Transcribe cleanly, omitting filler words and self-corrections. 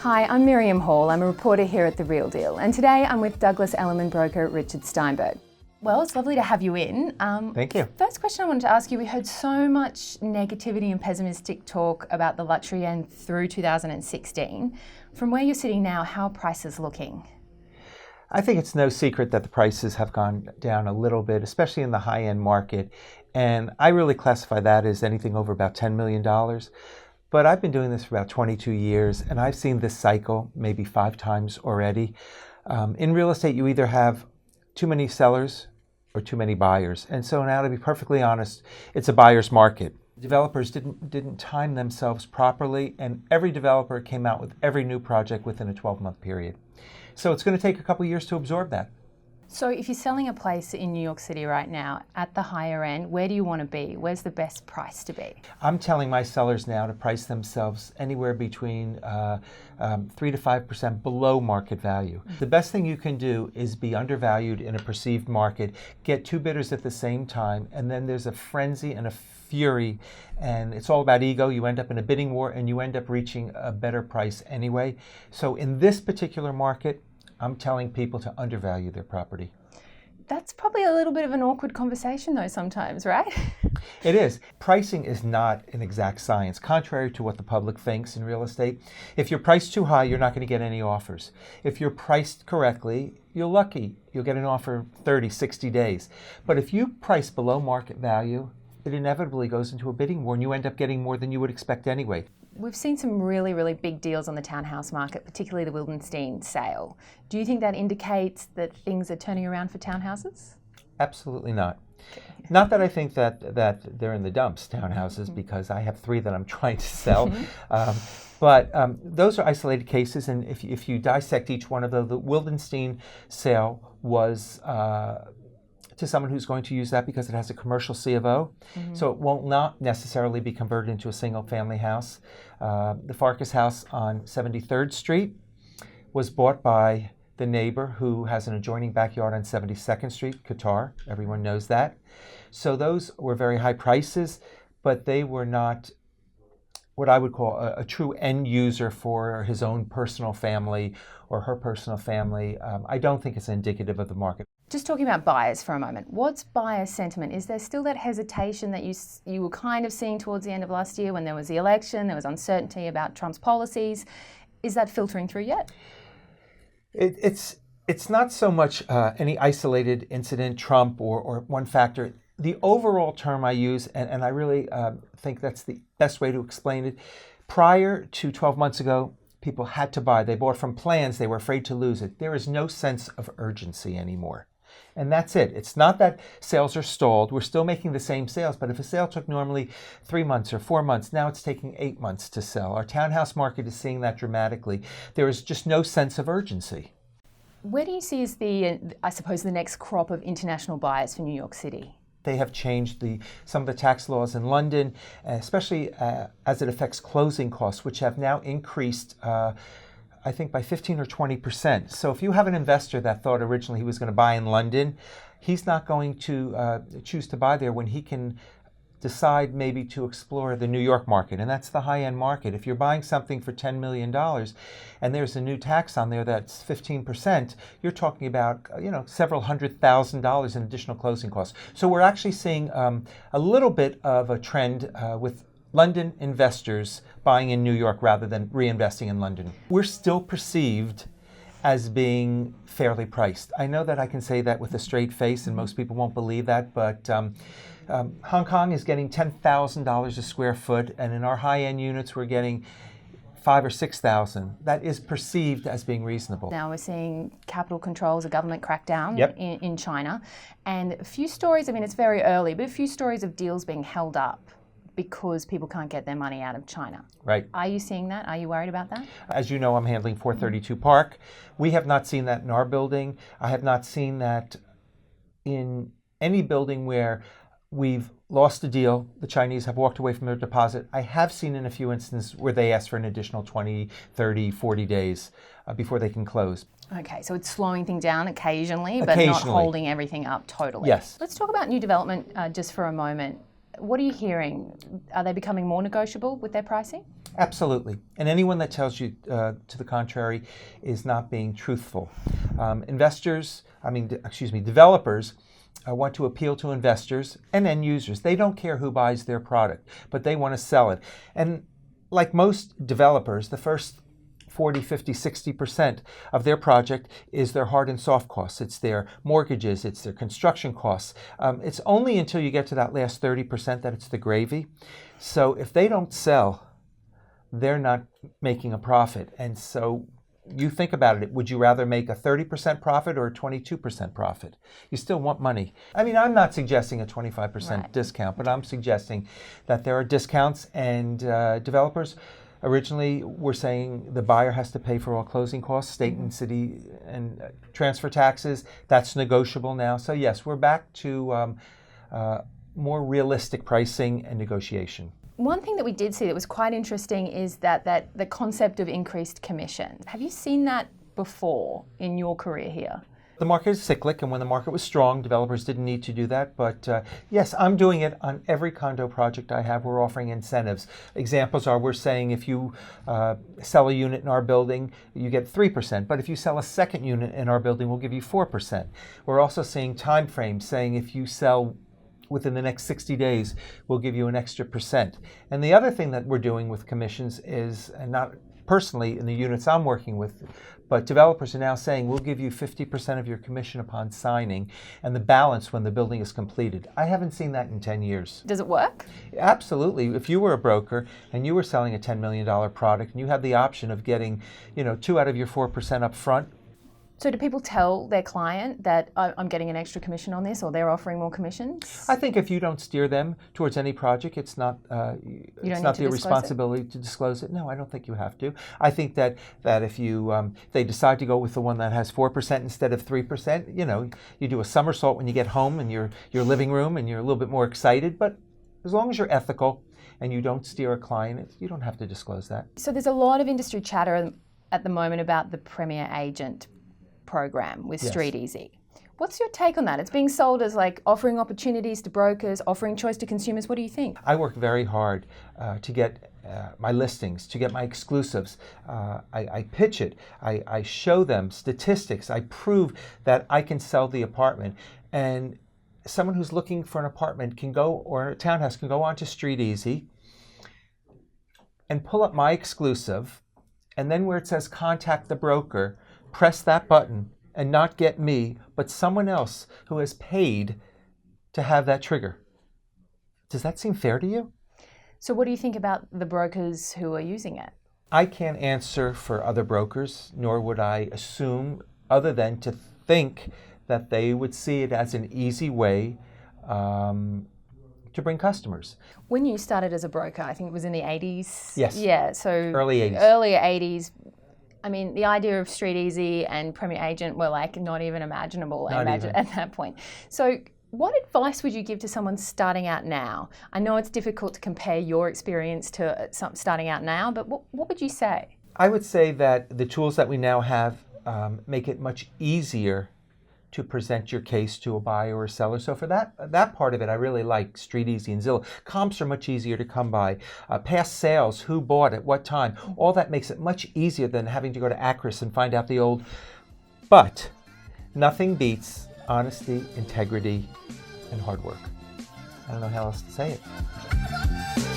Hi, I'm Miriam Hall. I'm a reporter here at The Real Deal, and today I'm with Douglas Elliman broker Richard Steinberg. Well, it's lovely to have you in. Thank you. First question I wanted to ask you, we heard so much negativity and pessimistic talk about the luxury end through 2016. From where you're sitting now, how are prices looking? I think it's no secret that the prices have gone down a little bit, especially in the high-end market. And I really classify that as anything over about $10 million. But I've been doing this for about 22 years, and I've seen this cycle maybe 5 times already. In real estate, you either have too many sellers or too many buyers. And so now, to be perfectly honest, it's a buyer's market. Developers didn't time themselves properly, and every developer came out with every new project within a 12-month period. So it's going to take a couple years to absorb that. So if you're selling a place in New York City right now at the higher end, where do you want to be? Where's the best price to be? I'm telling my sellers now to price themselves anywhere between 3 to 5% below market value. The best thing you can do is be undervalued in a perceived market, get 2 bidders at the same time, and then there's a frenzy and a fury, and it's all about ego. You end up in a bidding war and you end up reaching a better price anyway. So in this particular market, I'm telling people to undervalue their property. That's probably a little bit of an awkward conversation though sometimes, right? It is. Pricing is not an exact science, contrary to what the public thinks in real estate. If you're priced too high, you're not going to get any offers. If you're priced correctly, you're lucky. You'll get an offer 30, 60 days. But if you price below market value, it inevitably goes into a bidding war and you end up getting more than you would expect anyway. We've seen some really, really big deals on the townhouse market, particularly the Wildenstein sale. Do you think that indicates that things are turning around for townhouses? Absolutely not. Okay. Not that I think that they're in the dumps, townhouses, because I have 3 that I'm trying to sell. But those are isolated cases, and if you dissect each one of those, the Wildenstein sale was to someone who's going to use that because it has a commercial C of O. So it won't not necessarily be converted into a single family house. The Farkas house on 73rd Street was bought by the neighbor who has an adjoining backyard on 72nd Street, Qatar. Everyone knows that. So those were very high prices, but they were not what I would call a true end user for his own personal family or her personal family. I don't think it's indicative of the market. Just talking about buyers for a moment, what's buyer sentiment? Is there still that hesitation that you were kind of seeing towards the end of last year when there was the election, there was uncertainty about Trump's policies? Is that filtering through yet? It's not so much any isolated incident, Trump or one factor. The overall term I use, and I really think that's the best way to explain it, prior to 12 months ago, people had to buy. They bought from plans. They were afraid to lose it. There is no sense of urgency anymore. And that's it. It's not that sales are stalled. We're still making the same sales, but if a sale took normally 3 months or 4 months, now it's taking 8 months to sell. Our townhouse market is seeing that dramatically. There is just no sense of urgency. Where do you see as the next crop of international buyers for New York City? They have changed some of the tax laws in London, especially as it affects closing costs, which have now increased I think by 15 or 20%. So if you have an investor that thought originally he was going to buy in London, he's not going to choose to buy there when he can decide maybe to explore the New York market, and that's the high-end market. If you're buying something for $10 million and there's a new tax on there that's 15%, you're talking about several $100,000 in additional closing costs. So we're actually seeing a little bit of a trend with London investors buying in New York rather than reinvesting in London. We're still perceived as being fairly priced. I know that I can say that with a straight face and most people won't believe that, but Hong Kong is getting $10,000 a square foot, and in our high-end units we're getting $5,000 or $6,000. That is perceived as being reasonable. Now we're seeing capital controls, a government crackdown in China, and a few stories, it's very early, but a few stories of deals being held up because people can't get their money out of China. Right. Are you seeing that? Are you worried about that? As you know, I'm handling 432 Park. We have not seen that in our building. I have not seen that in any building where we've lost a deal. The Chinese have walked away from their deposit. I have seen in a few instances where they ask for an additional 20, 30, 40 days before they can close. Okay, so it's slowing things down occasionally, but not holding everything up totally. Yes. Let's talk about new development just for a moment. What are you hearing? Are they becoming more negotiable with their pricing? Absolutely. And anyone that tells you to the contrary is not being truthful. Developers want to appeal to investors and end users. They don't care who buys their product, but they want to sell it. And like most developers, the first 40, 50, 60% of their project is their hard and soft costs. It's their mortgages, it's their construction costs. It's only until you get to that last 30% that it's the gravy. So if they don't sell, they're not making a profit. And so you think about it, would you rather make a 30% profit or a 22% profit? You still want money. I mean, I'm not suggesting a 25% discount, but I'm suggesting that there are discounts, and developers originally were saying the buyer has to pay for all closing costs, state and city and transfer taxes. That's negotiable now. So yes, we're back to more realistic pricing and negotiation. One thing that we did see that was quite interesting is that the concept of increased commission. Have you seen that before in your career here? The market is cyclic, and when the market was strong, developers didn't need to do that. But yes, I'm doing it on every condo project I have. We're offering incentives. Examples are, we're saying if you sell a unit in our building, you get 3%. But if you sell a second unit in our building, we'll give you 4%. We're also seeing time frames, saying if you sell within the next 60 days, we'll give you an extra percent. And the other thing that we're doing with commissions is, and not personally in the units I'm working with, but developers are now saying we'll give you 50% of your commission upon signing and the balance when the building is completed. I haven't seen that in 10 years. Does it work? Absolutely. If you were a broker and you were selling a $10 million product and you had the option of getting, 2 out of your 4% up front. So do people tell their client that I'm getting an extra commission on this, or they're offering more commissions? I think if you don't steer them towards any project, it's not their responsibility to disclose it. No, I don't think you have to. I think that if you they decide to go with the one that has 4% instead of 3%, you do a somersault when you get home in your living room and you're a little bit more excited. But as long as you're ethical and you don't steer a client, you don't have to disclose that. So there's a lot of industry chatter at the moment about the Premier Agent program with Street Easy. What's your take on that? It's being sold as like offering opportunities to brokers, offering choice to consumers. What do you think? I work very hard to get my listings, to get my exclusives. I pitch it. I show them statistics. I prove that I can sell the apartment. And someone who's looking for an apartment or a townhouse can go onto Street Easy and pull up my exclusive, and then where it says contact the broker, press that button and not get me, but someone else who has paid to have that trigger. Does that seem fair to you? So what do you think about the brokers who are using it? I can't answer for other brokers, nor would I assume, other than to think that they would see it as an easy way to bring customers. When you started as a broker, I think it was in the 80s? Yes. Yeah, so early 80s. Earlier 80s. I mean, the idea of Street Easy and Premier Agent were like not even imaginable at that point. So what advice would you give to someone starting out now? I know it's difficult to compare your experience to starting out now, but what would you say? I would say that the tools that we now have make it much easier to present your case to a buyer or a seller. So for that part of it, I really like Street Easy and Zillow. Comps are much easier to come by. Past sales, who bought at what time, all that makes it much easier than having to go to Acris and find out the old. But nothing beats honesty, integrity, and hard work. I don't know how else to say it.